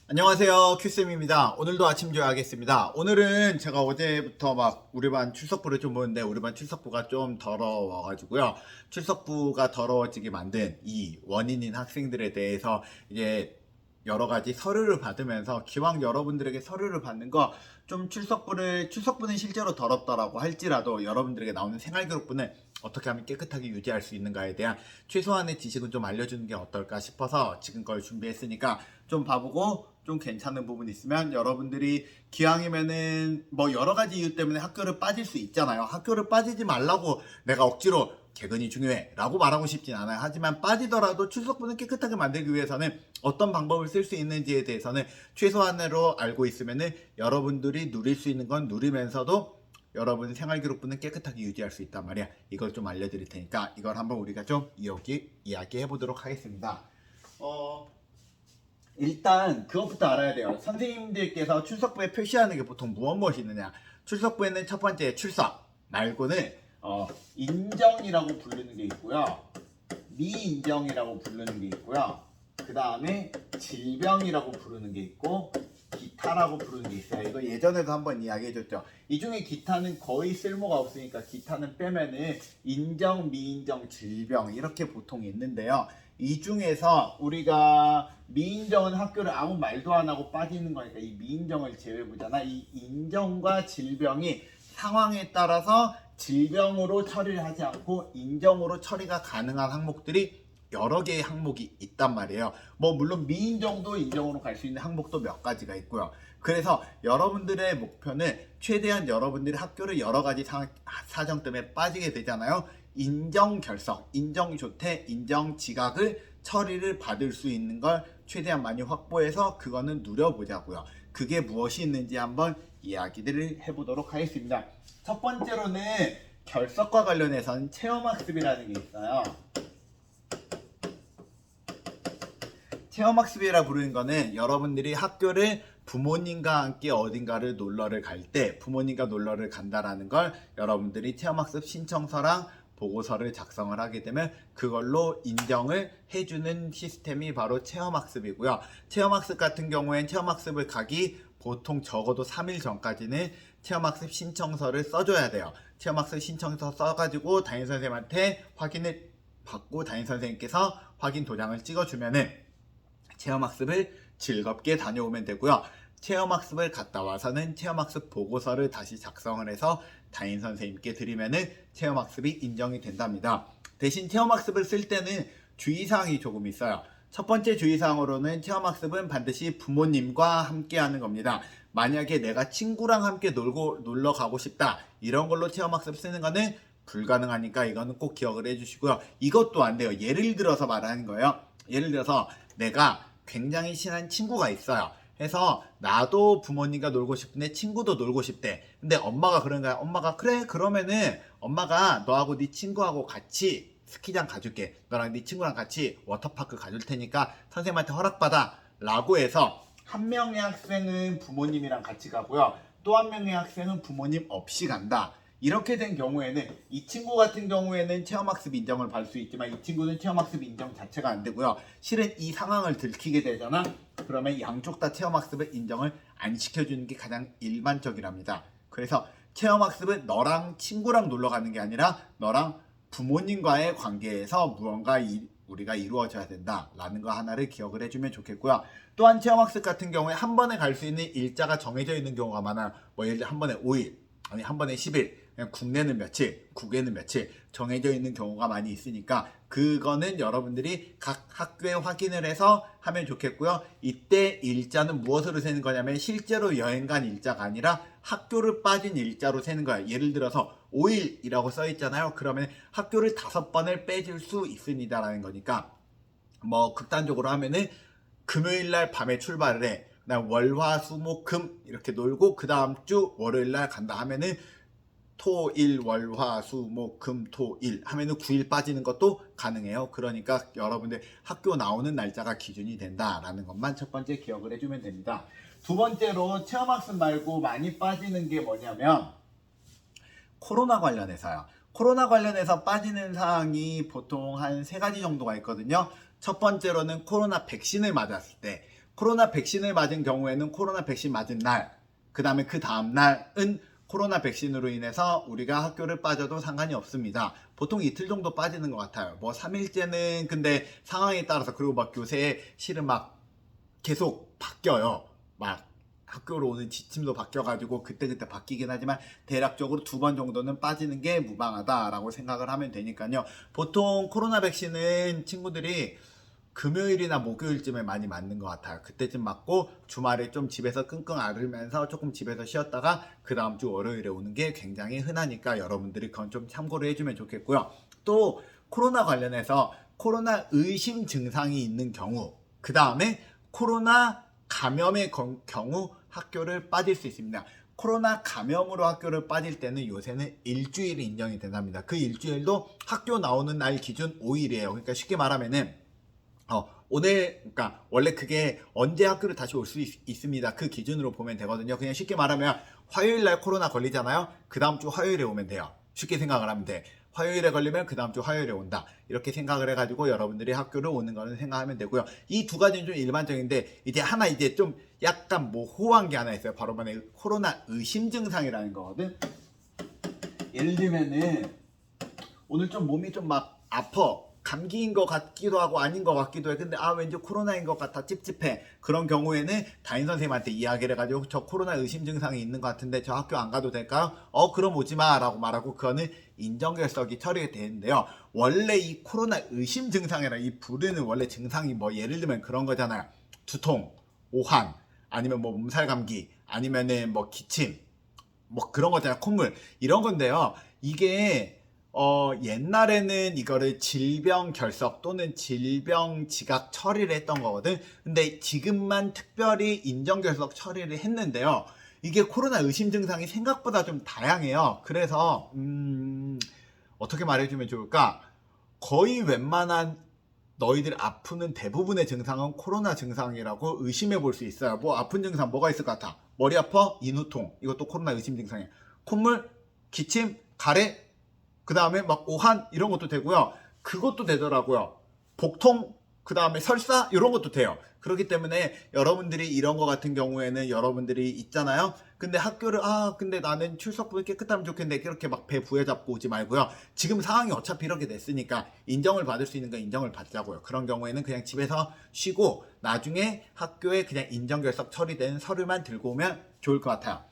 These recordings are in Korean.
안녕하세요, 큐쌤입니다. 오늘도 아침 조회하겠습니다. 오늘은 제가 어제부터 우리 반 출석부를 좀 보는데 우리 반 출석부가 좀 더러워가지고요. 출석부가 더러워지게 만든 이 원인인 학생들에 대해서 이제 여러 가지 서류를 받으면서 기왕 여러분들에게 서류를 받는 거 좀 출석부는 실제로 더럽더라고 할지라도 여러분들에게 나오는 생활기록부는 어떻게 하면 깨끗하게 유지할 수 있는가에 대한 최소한의 지식은 좀 알려주는 게 어떨까 싶어서 지금 걸 준비했으니까 좀 봐보고 좀 괜찮은 부분 있으면 여러분들이 기왕이면은 여러 가지 이유 때문에 학교를 빠질 수 있잖아요. 학교를 빠지지 말라고 내가 억지로 개근이 중요해 라고 말하고 싶진 않아요. 하지만 빠지더라도 출석부는 깨끗하게 만들기 위해서는 어떤 방법을 쓸 수 있는지에 대해서는 최소한으로 알고 있으면은 여러분들이 누릴 수 있는 건 누리면서도 여러분 생활기록부는 깨끗하게 유지할 수 있단 말이야. 이걸 좀 알려드릴 테니까 이걸 한번 우리가 좀 이야기해 보도록 하겠습니다. 일단 그것부터 알아야 돼요. 선생님들께서 출석부에 표시하는 게 보통 무엇이 있느냐. 출석부에는 첫 번째 출석 말고는 인정이라고 부르는 게 있고요. 미인정이라고 부르는 게 있고요. 그 다음에 질병이라고 부르는 게 있고 기타라고 부르는 게 있어요. 이거 예전에도 한번 이야기해줬죠. 이 중에 기타는 거의 쓸모가 없으니까 기타는 빼면은 인정, 미인정, 질병 이렇게 보통 있는데요. 이 중에서 우리가 미인정은 학교를 아무 말도 안 하고 빠지는 거니까 이 미인정을 제외해보잖아. 이 인정과 질병이 상황에 따라서 질병으로 처리를 하지 않고 인정으로 처리가 가능한 항목들이 여러 개의 항목이 있단 말이에요. 물론 미인정도 인정으로 갈 수 있는 항목도 몇 가지가 있고요. 그래서 여러분들의 목표는 최대한 여러분들이 학교를 여러 가지 사정 때문에 빠지게 되잖아요. 인정 결석, 인정 조퇴, 인정 지각을 처리를 받을 수 있는 걸 최대한 많이 확보해서 그거는 누려보자고요. 그게 무엇이 있는지 한번 이야기들을 해보도록 하겠습니다. 첫 번째로는 결석과 관련해서는 체험학습이라는 게 있어요. 체험학습이라 부르는 거는 여러분들이 학교를 부모님과 함께 어딘가를 놀러를 갈 때 부모님과 놀러를 간다라는 걸 여러분들이 체험학습 신청서랑 보고서를 작성을 하게 되면 그걸로 인정을 해주는 시스템이 바로 체험학습이고요. 체험학습 같은 경우엔 체험학습을 가기 보통 적어도 3일 전까지는 체험학습 신청서를 써줘야 돼요. 체험학습 신청서 써가지고 담임선생님한테 확인을 받고 담임선생님께서 확인 도장을 찍어주면은 체험학습을 즐겁게 다녀오면 되고요. 체험학습을 갔다 와서는 체험학습 보고서를 다시 작성을 해서 담임선생님께 드리면은 체험학습이 인정이 된답니다. 대신 체험학습을 쓸 때는 주의사항이 조금 있어요. 첫 번째 주의사항으로는 체험학습은 반드시 부모님과 함께 하는 겁니다. 만약에 내가 친구랑 함께 놀러 가고 싶다 이런 걸로 체험학습 쓰는 거는 불가능하니까 이거는 꼭 기억을 해주시고요. 이것도 안 돼요. 예를 들어서 말하는 거예요. 예를 들어서 내가 굉장히 친한 친구가 있어요. 해서 나도 부모님과 놀고 싶은데 친구도 놀고 싶대. 근데 엄마가 그런 거야. 엄마가 그래 그러면은 엄마가 너하고 네 친구하고 같이 스키장 가줄게. 너랑 네 친구랑 같이 워터파크 가줄 테니까 선생님한테 허락받아 라고 해서 한 명의 학생은 부모님이랑 같이 가고요. 또 한 명의 학생은 부모님 없이 간다. 이렇게 된 경우에는 이 친구 같은 경우에는 체험학습 인정을 받을 수 있지만 이 친구는 체험학습 인정 자체가 안 되고요. 실은 이 상황을 들키게 되잖아. 그러면 양쪽 다 체험학습을 인정을 안 시켜주는 게 가장 일반적이랍니다. 그래서 체험학습은 너랑 친구랑 놀러 가는 게 아니라 너랑 부모님과의 관계에서 무언가 우리가 이루어져야 된다라는 거 하나를 기억을 해주면 좋겠고요. 또한 체험학습 같은 경우에 한 번에 갈 수 있는 일자가 정해져 있는 경우가 많아요. 예를 들어 한 번에 5일 아니 한 번에 10일 그냥 국내는 며칠 국외는 며칠 정해져 있는 경우가 많이 있으니까 그거는 여러분들이 각 학교에 확인을 해서 하면 좋겠고요. 이때 일자는 무엇으로 세는 거냐면 실제로 여행 간 일자가 아니라 학교를 빠진 일자로 세는 거야. 예를 들어서 5일이라고 써 있잖아요. 그러면 학교를 5번을 빼줄 수 있습니다라는 거니까 극단적으로 하면은 금요일날 밤에 출발을 해. 그다음 월화수목금 이렇게 놀고 그 다음 주 월요일날 간다 하면은 토일 월화수목금토일 하면은 9일 빠지는 것도 가능해요. 그러니까 여러분들 학교 나오는 날짜가 기준이 된다라는 것만 첫 번째 기억을 해주면 됩니다. 두 번째로 체험학습 말고 많이 빠지는 게 뭐냐면 코로나 관련해서요. 코로나 관련해서 빠지는 사항이 보통 한 3가지 정도가 있거든요. 첫 번째로는 코로나 백신을 맞았을 때 코로나 백신을 맞은 경우에는 코로나 백신 맞은 날, 그 다음에 그 다음 날은 코로나 백신으로 인해서 우리가 학교를 빠져도 상관이 없습니다. 보통 이틀 정도 빠지는 것 같아요. 뭐 3일째는 근데 상황에 따라서, 그리고 막 요새 실은 막 계속 바뀌어요. 막 학교로 오는 지침도 바뀌어가지고 그때그때 바뀌긴 하지만 대략적으로 2번 정도는 빠지는 게 무방하다라고 생각을 하면 되니까요. 보통 코로나 백신은 친구들이 금요일이나 목요일쯤에 많이 맞는 것 같아요. 그때쯤 맞고 주말에 좀 집에서 끙끙 앓으면서 조금 집에서 쉬었다가 그 다음 주 월요일에 오는 게 굉장히 흔하니까 여러분들이 그건 좀 참고를 해주면 좋겠고요. 또 코로나 관련해서 코로나 의심 증상이 있는 경우, 그 다음에 코로나 감염의 경우 학교를 빠질 수 있습니다. 코로나 감염으로 학교를 빠질 때는 요새는 일주일이 인정이 된답니다. 그 일주일도 학교 나오는 날 기준 5일이에요. 그러니까 쉽게 말하면은 오늘, 그러니까 원래 그게 언제 학교를 다시 올 수 있습니다. 그 기준으로 보면 되거든요. 그냥 쉽게 말하면 화요일 날 코로나 걸리잖아요. 그 다음 주 화요일에 오면 돼요. 쉽게 생각을 하면 돼. 화요일에 걸리면 그 다음 주 화요일에 온다. 이렇게 생각을 해가지고 여러분들이 학교를 오는 거는 생각하면 되고요. 이 두 가지는 좀 일반적인데, 이제 하나 이제 좀 약간 모호한 게 하나 있어요. 바로 만에 코로나 의심 증상이라는 거거든. 예를 들면은 오늘 좀 몸이 좀 막 아파. 감기인 것 같기도 하고 아닌 것 같기도 해. 근데 왠지 코로나인 것 같아, 찝찝해. 그런 경우에는 담임 선생님한테 이야기를 해가지고 저 코로나 의심 증상이 있는 것 같은데 저 학교 안 가도 될까요? 그럼 오지 마 라고 말하고 그거는 인정결석이 처리가 되는데요. 원래 이 코로나 의심 증상이라 이 부르는 원래 증상이 뭐 예를 들면 그런 거잖아요. 두통, 오한, 아니면 뭐 몸살 감기, 아니면은 뭐 기침, 뭐 그런 거잖아요. 콧물, 이런 건데요. 이게 옛날에는 이거를 질병 결석 또는 질병 지각 처리를 했던 거거든. 근데 지금만 특별히 인정 결석 처리를 했는데요. 이게 코로나 의심 증상이 생각보다 좀 다양해요. 그래서 어떻게 말해주면 좋을까? 거의 웬만한 너희들 아프는 대부분의 증상은 코로나 증상이라고 의심해 볼 수 있어요. 뭐 아픈 증상 뭐가 있을 것 같아? 머리 아파? 인후통, 이것도 코로나 의심 증상이에요. 콧물, 기침, 가래, 그 다음에 막 오한 이런 것도 되고요. 그것도 되더라고요. 복통, 그 다음에 설사 이런 것도 돼요. 그렇기 때문에 여러분들이 이런 거 같은 경우에는 여러분들이 있잖아요. 근데 학교를 근데 나는 출석부 깨끗하면 좋겠는데 이렇게 막 배 부여잡고 오지 말고요. 지금 상황이 어차피 이렇게 됐으니까 인정을 받을 수 있는 건 인정을 받자고요. 그런 경우에는 그냥 집에서 쉬고 나중에 학교에 그냥 인정결석 처리된 서류만 들고 오면 좋을 것 같아요.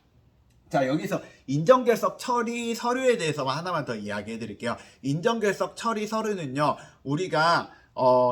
자, 여기서 인정결석 처리 서류에 대해서만 하나만 더 이야기해 드릴게요. 인정결석 처리 서류는요, 우리가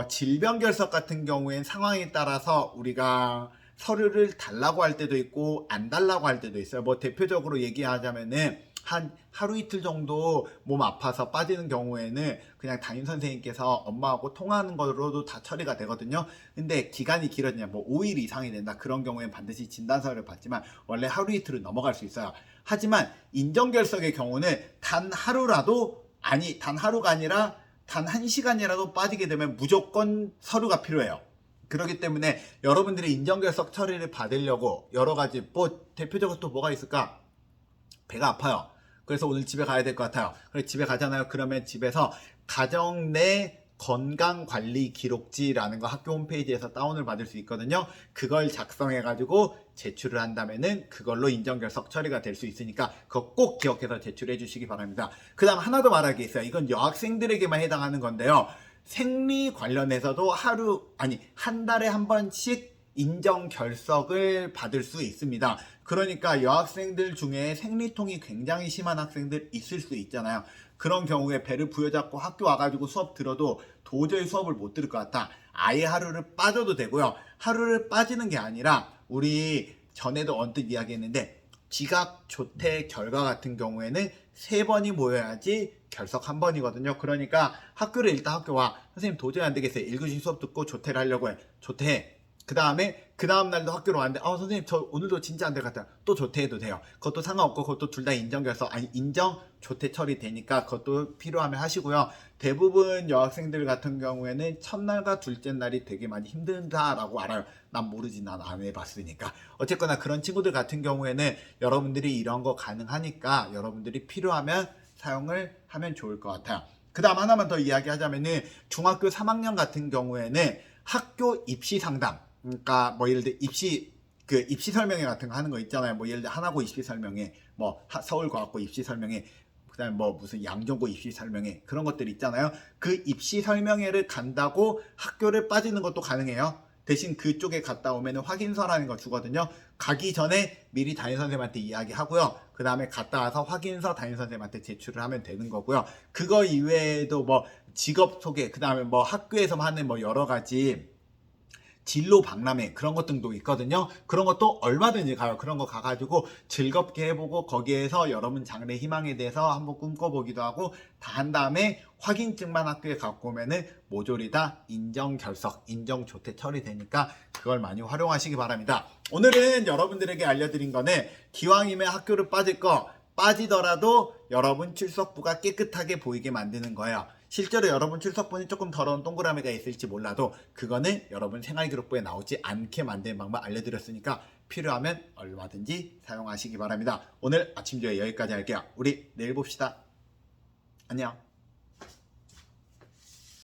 질병결석 같은 경우엔 상황에 따라서 우리가 서류를 달라고 할 때도 있고 안 달라고 할 때도 있어요. 뭐 대표적으로 얘기하자면은 한 하루 이틀 정도 몸 아파서 빠지는 경우에는 그냥 담임 선생님께서 엄마하고 통화하는 거로도 다 처리가 되거든요. 근데 기간이 길어지냐, 뭐 5일 이상이 된다, 그런 경우엔 반드시 진단서를 받지만 원래 하루 이틀은 넘어갈 수 있어요. 하지만 인정결석의 경우는 단 하루가 아니라 단 1시간이라도 빠지게 되면 무조건 서류가 필요해요. 그렇기 때문에 여러분들이 인정결석 처리를 받으려고 여러 가지, 뭐 대표적으로 또 뭐가 있을까? 배가 아파요. 그래서 오늘 집에 가야 될 것 같아요. 그래서 집에 가잖아요. 그러면 집에서 가정 내 건강관리 기록지라는 거 학교 홈페이지에서 다운을 받을 수 있거든요. 그걸 작성해 가지고 제출을 한다면은 그걸로 인정결석 처리가 될 수 있으니까 그거 꼭 기억해서 제출해 주시기 바랍니다. 그 다음 하나 더 말할 게 있어요. 이건 여학생들에게만 해당하는 건데요. 생리 관련해서도 한 달에 한 번씩 인정 결석을 받을 수 있습니다. 그러니까 여학생들 중에 생리통이 굉장히 심한 학생들 있을 수 있잖아요. 그런 경우에 배를 부여잡고 학교 와가지고 수업 들어도 도저히 수업을 못 들을 것 같아. 아예 하루를 빠져도 되고요. 하루를 빠지는 게 아니라 우리 전에도 언뜻 이야기했는데 지각, 조퇴, 결과 같은 경우에는 3번이 모여야지 결석 1번이거든요. 그러니까 학교 와. 선생님 도저히 안 되겠어요. 1교시 수업 듣고 조퇴를 하려고 해. 조퇴해. 그 다음 날도 학교로 왔는데 선생님 저 오늘도 진짜 안 될 것 같아요. 또 조퇴해도 돼요. 그것도 상관없고 그것도 둘 다 인정 조퇴 처리되니까 그것도 필요하면 하시고요. 대부분 여학생들 같은 경우에는 첫날과 둘째 날이 되게 많이 힘들다라고 알아요. 난 모르지, 난 안 해봤으니까. 어쨌거나 그런 친구들 같은 경우에는 여러분들이 이런 거 가능하니까 여러분들이 필요하면 사용을 하면 좋을 것 같아요. 그 다음 하나만 더 이야기하자면은 중학교 3학년 같은 경우에는 학교 입시 상담, 그러니까 뭐 예를 들어 입시 설명회 같은 거 하는 거 있잖아요. 뭐 예를 들어 하나고 입시 설명회, 뭐 서울과학고 입시 설명회, 그다음에 뭐 무슨 양정고 입시 설명회 그런 것들 있잖아요. 그 입시 설명회를 간다고 학교를 빠지는 것도 가능해요. 대신 그쪽에 갔다 오면 확인서라는 거 주거든요. 가기 전에 미리 담임선생님한테 이야기하고요. 그 다음에 갔다 와서 확인서 담임선생님한테 제출을 하면 되는 거고요. 그거 이외에도 뭐 직업 소개, 그 다음에 뭐 학교에서 하는 뭐 여러 가지 진로 박람회 그런 것 등도 있거든요. 그런 것도 얼마든지 가요. 그런 거 가가지고 즐겁게 해보고 거기에서 여러분 장래 희망에 대해서 한번 꿈꿔보기도 하고 다 한 다음에 확인증만 학교에 갖고 오면은 모조리 다 인정 결석, 인정 조퇴 처리되니까 그걸 많이 활용하시기 바랍니다. 오늘은 여러분들에게 알려드린 거는 기왕이면 학교를 빠질 거 빠지더라도 여러분 출석부가 깨끗하게 보이게 만드는 거예요. 실제로 여러분 출석부는 조금 더러운 동그라미가 있을지 몰라도 그거는 여러분 생활기록부에 나오지 않게 만드는 방법 알려드렸으니까 필요하면 얼마든지 사용하시기 바랍니다. 오늘 아침조회 여기까지 할게요. 우리 내일 봅시다. 안녕.